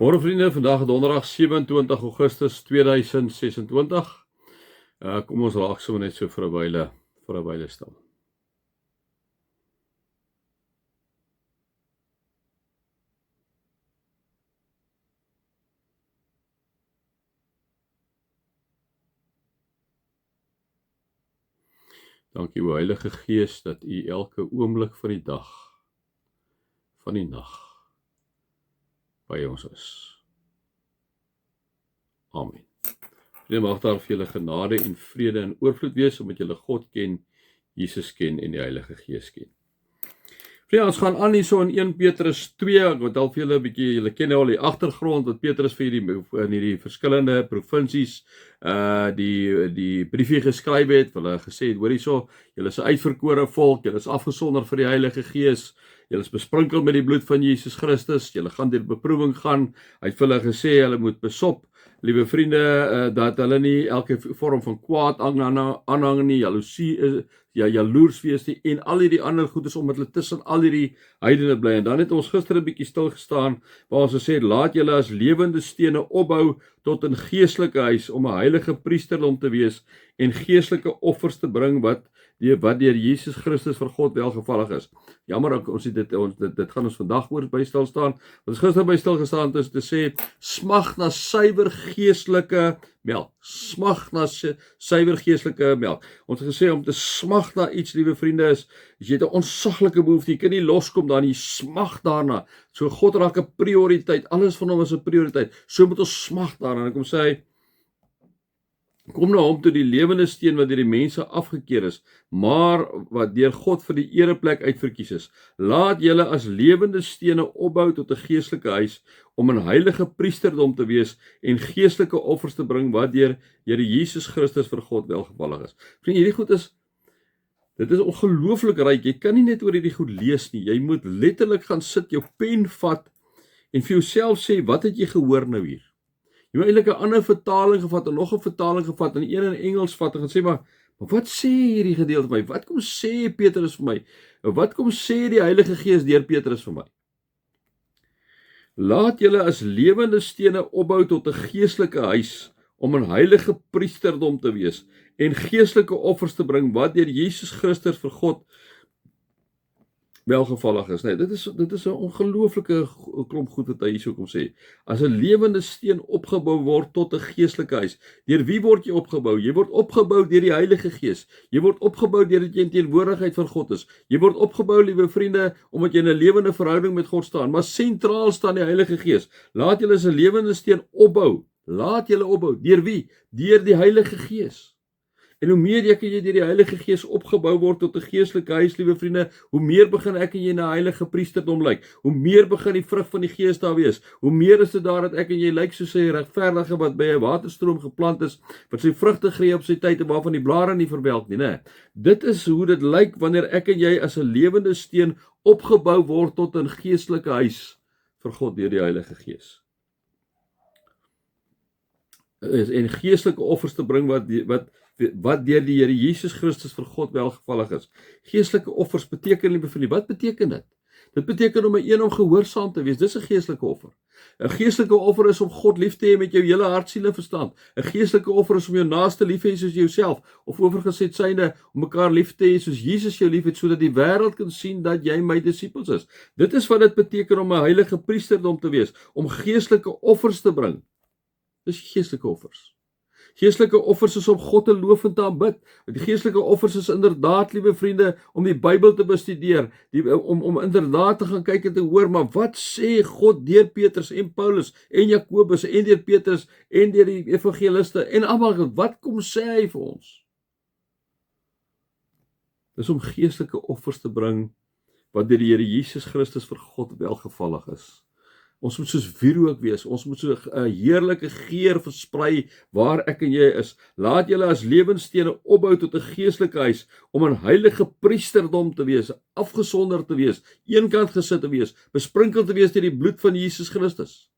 Môre vriende, vandag donderdag 27 Augustus 2026. Kom ons raak sommer net so vir 'n wyle stil. Dankie o Heilige Gees dat U elke oomblik van die dag, van die nag by ons is. Amen. Vriende, mag daar vir julle genade en vrede en oorvloed wees, omdat julle God ken, Jesus ken en die Heilige Gees ken. Vriende, ons gaan aan hierso in 1 Petrus 2, ek wil al vir julle 'n bietjie, julle ken nou al die agtergrond wat Petrus vir in hierdie verskillende provinsies die briefie geskryf het, hulle gesê het, hoor hierso, julle is 'n uitverkore volk, julle is afgesonder vir die Heilige Gees, julle is besprinkel met die bloed van Jesus Christus, julle gaan deur beproewing gaan. Hy het vir hulle gesê, hulle moet besop, liewe vriende, dat hulle nie elke vorm van kwaad aanhang nie, jaloesie is, jaloers wees nie, en al hierdie ander goedes, omdat hulle tussen al hierdie heidene bly. En dan het ons gister 'n bietjie stil gestaan, waar ons gesê het, laat julle as lewende stene opbou tot 'n geestelike huis, om 'n heilige priesterdom te wees, en geestelike offers te bring, wat deur Jesus Christus vir God welgevallig is. Jammer, ons het dit gaan ons vandag oor by stil staan. Ons gister by stil gestaan is te sê, smag na suiwer geestelike melk. Smag na suiwer geestelike melk. Ons het gesê om te smag na iets, liewe vriende, is jy het 'n ontsaglike behoefte, jy kan nie loskom daarin, jy smag daarna. So God raak 'n prioriteit, alles van hom is 'n prioriteit. So moet ons smag daarna. En kom sê hy, kom na hom toe, die lewende steen wat deur die mense afgekeer is, maar wat deur God vir die ereplek uitverkies is. Laat julle as lewende stene opbou tot 'n geestelike huis, om 'n heilige priesterdom te wees en geestelike offers te bring, wat deur Here Jesus Christus vir God welgevallig is. Vriende, hierdie goed dit is ongelooflik ryk. Jy kan nie net oor hierdie goed lees nie. Jy moet letterlik gaan sit, jou pen vat en vir jouself sê, wat het jy gehoor nou hier? Jy moet eintlik 'n ander vertaling gevat en nog 'n vertaling gevat en een in Engels vat en gaan sê, maar wat sê hierdie gedeelte vir my? Wat kom sê Petrus vir my? Wat kom sê die Heilige Gees deur Petrus vir my? Laat julle as lewende stene opbou tot 'n geestelike huis, om 'n heilige priesterdom te wees en geestelike offers te bring, wat deur Jesus Christus vir God welgevallig is. Nee, dit is 'n ongelooflike klomp goed wat hy hierso kom sê. As 'n lewende steen opgebou word tot 'n geestelike huis. Deur wie word jy opgebou? Jy word opgebou deur die Heilige Gees. Jy word opgebou deurdat jy in teenwoordigheid van God is. Jy word opgebou, liewe vriende, omdat jy in 'n lewende verhouding met God staan. Maar sentraal staan die Heilige Gees. Laat julle as 'n lewende steen opbou. Laat julle opbou. Deur wie? Deur die Heilige Gees. En hoe meer jy deur die Heilige Gees opgebou word tot 'n geestelike huis, liewe vriende, hoe meer begin ek en jy na heilige priesterdom lyk. Hoe meer begin die vrug van die Gees daar wees. Hoe meer is dit daar dat ek en jy lyk soos 'n regverdige wat by 'n waterstroom geplant is, wat sy vrugte gee op sy tyd en waarvan die blare nie verwelk nie, né? Dit is hoe dit lyk wanneer ek en jy as 'n lewende steen opgebou word tot 'n geestelike huis vir God deur die Heilige Gees. En geestelike offers te bring wat deur die Here Jesus Christus vir God welgevallig is. Geestelike offers beteken, liewe vriende, wat beteken dit? Dit beteken om gehoorsaam te wees. Dis 'n geestelike offer. 'n Geestelike offer is om God lief te hê met jou hele hart, siel en verstand. 'n Geestelike offer is om jou naaste lief te hê soos jouself, of oorgeset syne om mekaar lief te hê soos Jesus jou liefhet, sodat die wêreld kan sien dat jy my disippels is. Dit is wat dit beteken om 'n heilige priesterdom te wees, om geestelike offers te bring. Dis geestelike offers. Geestelike offers is om God te loof en te aanbid. Die geestelike offers is inderdaad, liewe vriende, om die Bybel te bestudeer, om inderdaad te gaan kyk en te hoor, maar wat sê God deur Petrus en Paulus en Jakobus en deur Petrus en deur die evangeliste en almal, wat kom sê hy vir ons? Dis om geestelike offers te bring, wat deur die Here Jesus Christus vir God welgevallig is. Ons moet soos wierook wees, ons moet so 'n heerlike geur versprei waar ek en jy is. Laat julle as lewensstene opbou tot 'n geestelike huis, om 'n heilige priesterdom te wees, afgesonder te wees, eenkant gesit te wees, besprinkel te wees deur die bloed van Jesus Christus.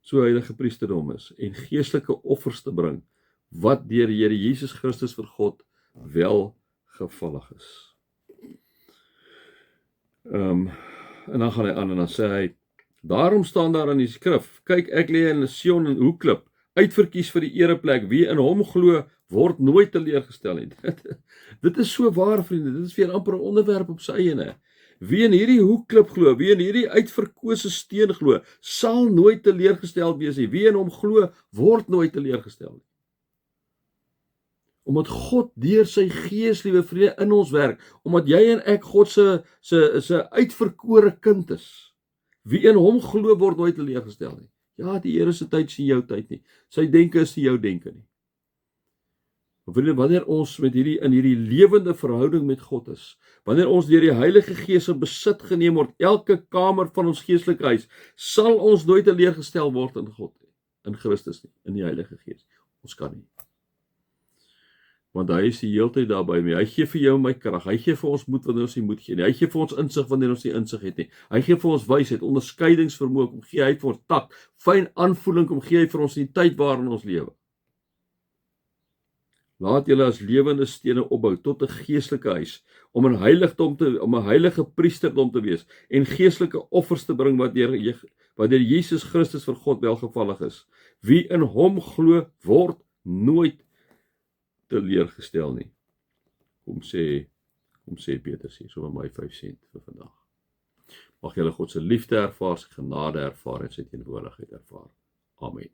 So heilige priesterdom is, en geestelike offers te bring, wat deur die Here Jesus Christus vir God welgevallig is. En dan gaan hy aan en dan sê hy, Daarom staan daar in die skrif, kyk ek lê in Sion en Hoeklip, uitverkies vir die ereplek, wie in hom glo, word nooit teleurgestel nie. Dit is so waar, vriende, dit is weer amper 'n onderwerp op sy eie. Wie in hierdie hoekklip glo, wie in hierdie uitverkose steen glo, sal nooit teleurgestel wees nie. Wie in hom glo, word nooit teleurgestel nie. Omdat God deur sy Gees, liewe vriende, in ons werk, omdat jy en ek God se uitverkore kind is. Wie in hom glo, word nooit teleurgestel nie. Ja, die Here se tyd is nie jou tyd nie. Sy denke is nie jou denke nie. Vriende, wanneer ons in hierdie lewende verhouding met God is, wanneer ons deur die Heilige Gees in besit geneem word, elke kamer van ons geestelike huis, sal ons nooit teleurgestel word in God nie, in Christus nie, in die Heilige Gees. Ons kan nie. Want hy is die heeltyd daar by my. Hy gee vir jou en my krag. Hy gee vir ons moed wanneer ons nie moed gee nie. Hy gee vir ons insig wanneer ons nie insig het nie. Hy gee vir ons wysheid, onderskeidingsvermoë, kom gee hy vir ons tak, fyn aanvoeling, kom gee hy vir ons in die tyd waarin ons lewe. Laat julle as lewende stene opbou tot 'n geestelike huis, om 'n heilige priesterdom te wees en geestelike offers te bring wat deur Jesus Christus vir God welgevallig is. Wie in hom glo, word nooit teleurgestel nie. Kom sê Petrus hier, so my 5 sent vir vandag. Mag julle God se liefde ervaar, sy genade ervaar en sy teenwoordigheid ervaar. Amen.